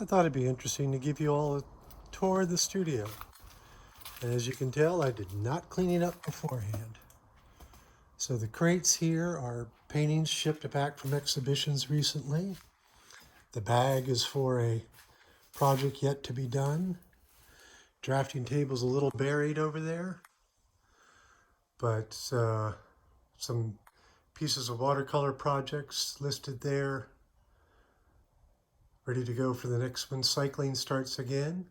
I thought it'd be interesting to give you all a tour of the studio. And as you can tell, I did not clean it up beforehand. So the crates here are paintings shipped back from exhibitions recently. The bag is for a project yet to be done. Drafting table's a little buried over there, but some pieces of watercolor projects listed there, ready to go for the next one. Cycling starts again.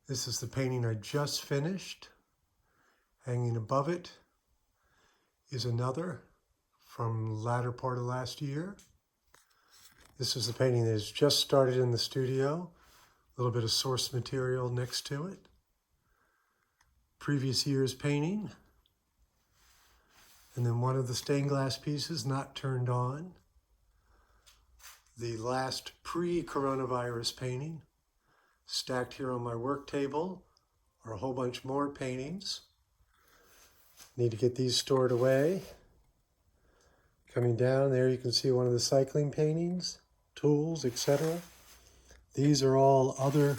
This is the painting I just finished. Hanging above it is another from the latter part of last year. This is the painting that has just started in the studio. A little bit of source material next to it. Previous year's painting. And then one of the stained glass pieces not turned on. The last pre-coronavirus painting. Stacked here on my work table are a whole bunch more paintings. Need to get these stored away. Coming down there, you can see one of the cycling paintings, tools, etc. These are all other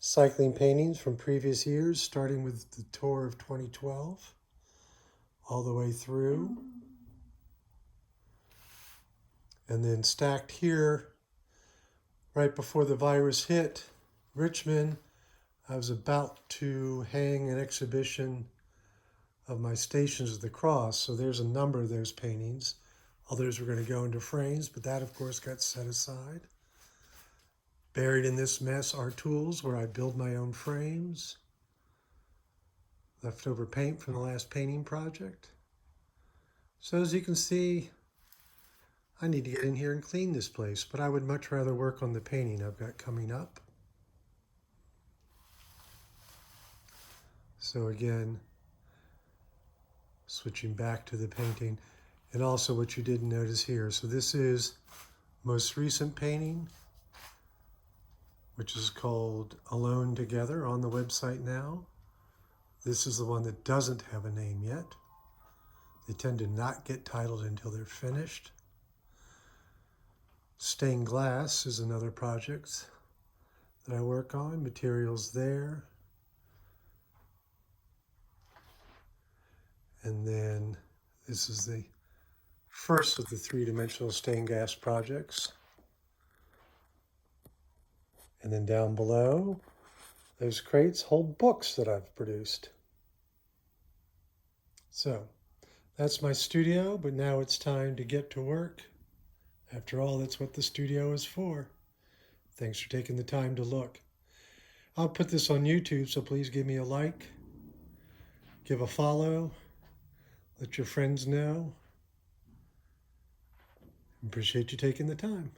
cycling paintings from previous years, starting with the tour of 2012, all the way through. And then stacked here, right before the virus hit Richmond, I was about to hang an exhibition of my Stations of the Cross. So there's a number of those paintings. Others were going to go into frames, but that, of course, got set aside. Buried in this mess are tools where I build my own frames. Leftover paint from the last painting project. So as you can see, I need to get in here and clean this place, but I would much rather work on the painting I've got coming up. So again, switching back to the painting, and also what you didn't notice here. So this is most recent painting, which is called Alone Together, on the website now. This is the one that doesn't have a name yet. They tend to not get titled until they're finished. Stained glass is another project that I work on. Materials there. And then this is the first of the three-dimensional stained glass projects. And then down below, those crates hold books that I've produced. So that's my studio, but now it's time to get to work. After all, that's what the studio is for. Thanks for taking the time to look. I'll put this on YouTube, so please give me a like, give a follow, let your friends know. Appreciate you taking the time.